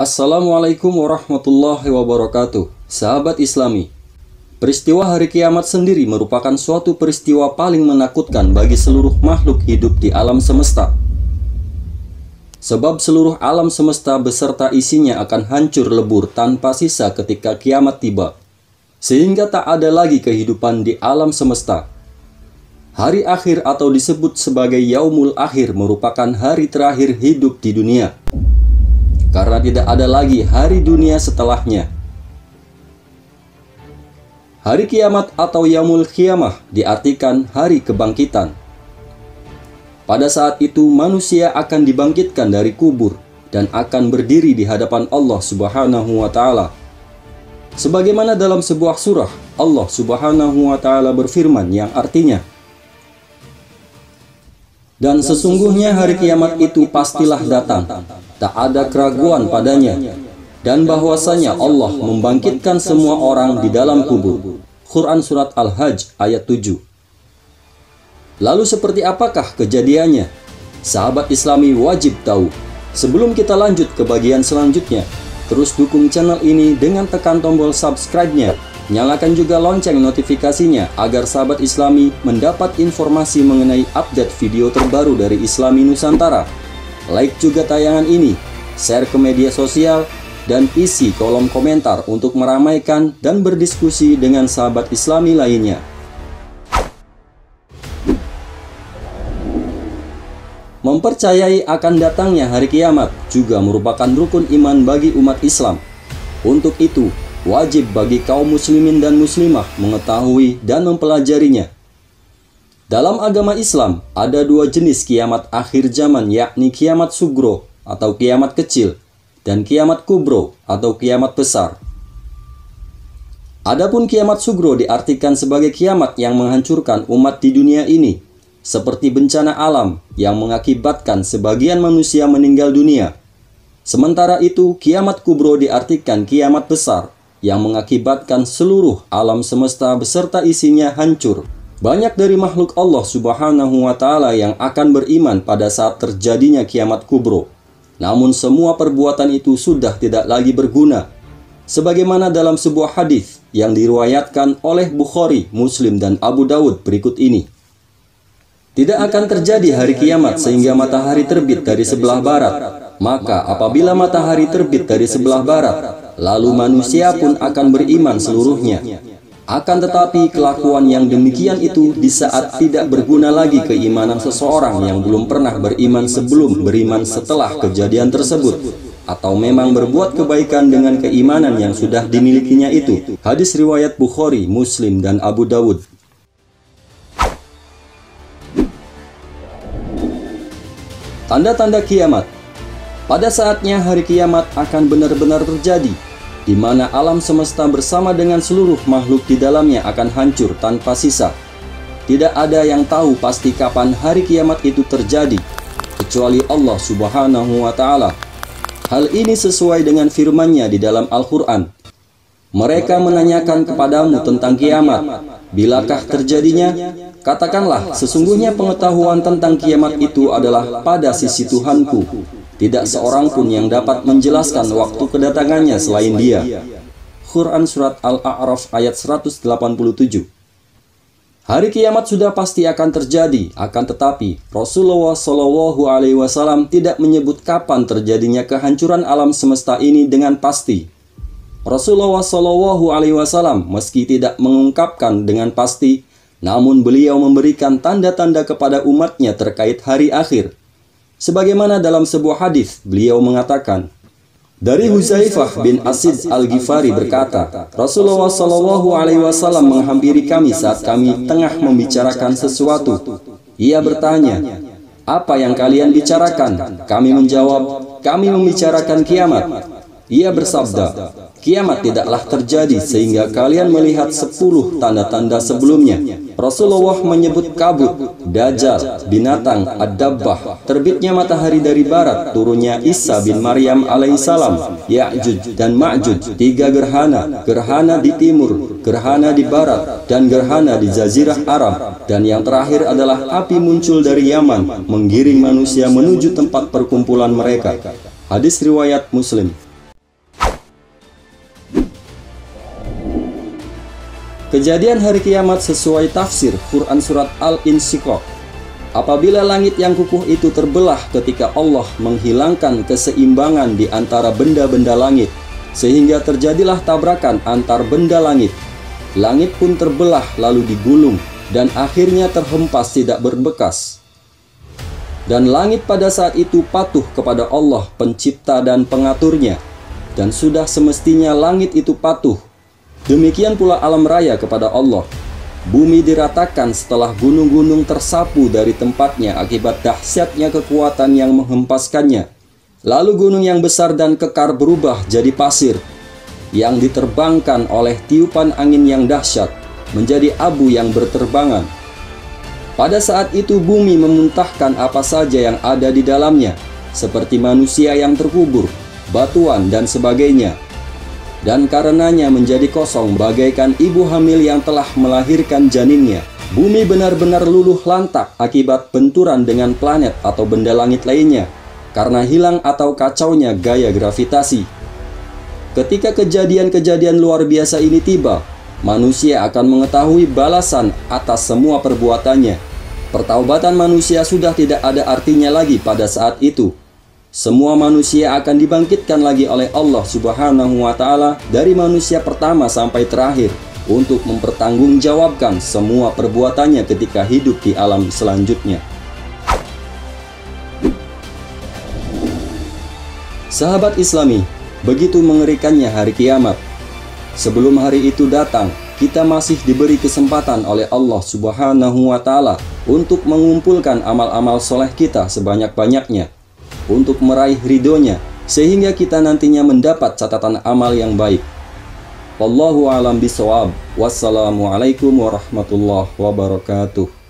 Assalamualaikum warahmatullahi wabarakatuh. Sahabat Islami, peristiwa hari kiamat sendiri merupakan suatu peristiwa paling menakutkan bagi seluruh makhluk hidup di alam semesta. Sebab seluruh alam semesta beserta isinya akan hancur lebur tanpa sisa ketika kiamat tiba, sehingga tak ada lagi kehidupan di alam semesta. Hari akhir atau disebut sebagai Yaumul Akhir merupakan hari terakhir hidup di dunia, karena tidak ada lagi hari dunia setelahnya. Hari kiamat atau Yaumul Qiyamah diartikan hari kebangkitan. Pada saat itu manusia akan dibangkitkan dari kubur dan akan berdiri di hadapan Allah Subhanahu wa Ta'ala. Sebagaimana dalam sebuah surah, Allah Subhanahu wa Ta'ala berfirman yang artinya, "Dan sesungguhnya hari kiamat itu pastilah datang, tak ada keraguan padanya, dan bahwasanya Allah membangkitkan semua orang di dalam kubur." Quran Surat Al-Hajj ayat 7. Lalu seperti apakah kejadiannya? Sahabat Islami wajib tahu. Sebelum kita lanjut ke bagian selanjutnya, terus dukung channel ini dengan tekan tombol subscribe-nya. Nyalakan juga lonceng notifikasinya agar sahabat Islami mendapat informasi mengenai update video terbaru dari Islami Nusantara. Like juga tayangan ini, share ke media sosial, dan isi kolom komentar untuk meramaikan dan berdiskusi dengan sahabat Islami lainnya. Mempercayai akan datangnya hari kiamat juga merupakan rukun iman bagi umat Islam. Untuk itu, wajib bagi kaum muslimin dan muslimah mengetahui dan mempelajarinya. Dalam agama Islam, ada dua jenis kiamat akhir zaman, yakni kiamat sugro atau kiamat kecil, dan kiamat kubro atau kiamat besar. Adapun kiamat sugro diartikan sebagai kiamat yang menghancurkan umat di dunia ini, seperti bencana alam yang mengakibatkan sebagian manusia meninggal dunia. Sementara itu, kiamat kubro diartikan kiamat besar yang mengakibatkan seluruh alam semesta beserta isinya hancur. Banyak dari makhluk Allah Subhanahu wa Ta'ala yang akan beriman pada saat terjadinya kiamat kubro. Namun semua perbuatan itu sudah tidak lagi berguna. Sebagaimana dalam sebuah hadis yang diriwayatkan oleh Bukhari, Muslim, dan Abu Dawud berikut ini. Tidak akan terjadi hari kiamat sehingga matahari terbit dari sebelah barat. Maka apabila matahari terbit dari sebelah barat, lalu manusia pun akan beriman seluruhnya. Akan tetapi kelakuan yang demikian itu di saat tidak berguna lagi keimanan seseorang yang belum pernah beriman sebelum beriman setelah kejadian tersebut, atau memang berbuat kebaikan dengan keimanan yang sudah dimilikinya itu. Hadis riwayat Bukhari, Muslim, dan Abu Dawud. Tanda-tanda kiamat. Pada saatnya hari kiamat akan benar-benar terjadi, di mana alam semesta bersama dengan seluruh makhluk di dalamnya akan hancur tanpa sisa. Tidak ada yang tahu pasti kapan hari kiamat itu terjadi, kecuali Allah Subhanahu wa Ta'ala. Hal ini sesuai dengan firman-Nya di dalam Al-Quran. Mereka menanyakan kepadamu tentang kiamat, bilakah terjadinya? Katakanlah, sesungguhnya pengetahuan tentang kiamat itu adalah pada sisi Tuhanku. Tidak seorang pun yang dapat menjelaskan waktu kedatangannya selain Dia. Quran Surat Al-A'raf ayat 187. Hari kiamat sudah pasti akan terjadi, akan tetapi Rasulullah SAW tidak menyebut kapan terjadinya kehancuran alam semesta ini dengan pasti. Rasulullah SAW meski tidak mengungkapkan dengan pasti, namun beliau memberikan tanda-tanda kepada umatnya terkait hari akhir. Sebagaimana dalam sebuah hadis, beliau mengatakan, dari Huzaifah bin Asid Al-Ghifari berkata, Rasulullah SAW menghampiri kami saat kami tengah membicarakan sesuatu. Ia bertanya, apa yang kalian bicarakan? Kami menjawab, kami membicarakan kiamat. Ia bersabda, kiamat tidaklah terjadi sehingga kalian melihat 10 tanda-tanda sebelumnya. Rasulullah menyebut kabut, dajjal, binatang, ad-dabbah, terbitnya matahari dari barat, turunnya Isa bin Maryam alaihissalam, Ya'juj dan Ma'juj, 3 gerhana, gerhana di timur, gerhana di barat, dan gerhana di Jazirah Arab. Dan yang terakhir adalah api muncul dari Yaman, menggiring manusia menuju tempat perkumpulan mereka. Hadis riwayat Muslim. Kejadian hari kiamat sesuai tafsir Quran surat Al-Insyiqaq. Apabila langit yang kukuh itu terbelah ketika Allah menghilangkan keseimbangan di antara benda-benda langit, sehingga terjadilah tabrakan antar benda langit. Langit pun terbelah lalu digulung dan akhirnya terhempas tidak berbekas. Dan langit pada saat itu patuh kepada Allah pencipta dan pengaturnya, dan sudah semestinya langit itu patuh. Demikian pula alam raya kepada Allah. Bumi diratakan setelah gunung-gunung tersapu dari tempatnya akibat dahsyatnya kekuatan yang menghempaskannya. Lalu gunung yang besar dan kekar berubah jadi pasir, yang diterbangkan oleh tiupan angin yang dahsyat, menjadi abu yang berterbangan. Pada saat itu bumi memuntahkan apa saja yang ada di dalamnya, seperti manusia yang terkubur, batuan, dan sebagainya. Dan karenanya menjadi kosong bagaikan ibu hamil yang telah melahirkan janinnya. Bumi benar-benar luluh lantak akibat benturan dengan planet atau benda langit lainnya, karena hilang atau kacaunya gaya gravitasi. Ketika kejadian-kejadian luar biasa ini tiba, manusia akan mengetahui balasan atas semua perbuatannya. Pertaubatan manusia sudah tidak ada artinya lagi pada saat itu. Semua manusia akan dibangkitkan lagi oleh Allah Subhanahu wa Ta'ala dari manusia pertama sampai terakhir untuk mempertanggungjawabkan semua perbuatannya ketika hidup di alam selanjutnya. Sahabat Islami, begitu mengerikannya hari kiamat. Sebelum hari itu datang, kita masih diberi kesempatan oleh Allah Subhanahu wa Ta'ala untuk mengumpulkan amal-amal soleh kita sebanyak-banyaknya, untuk meraih ridhonya, sehingga kita nantinya mendapat catatan amal yang baik. Wallahu a'lam bishawab. Wassalamualaikum warahmatullahi wabarakatuh.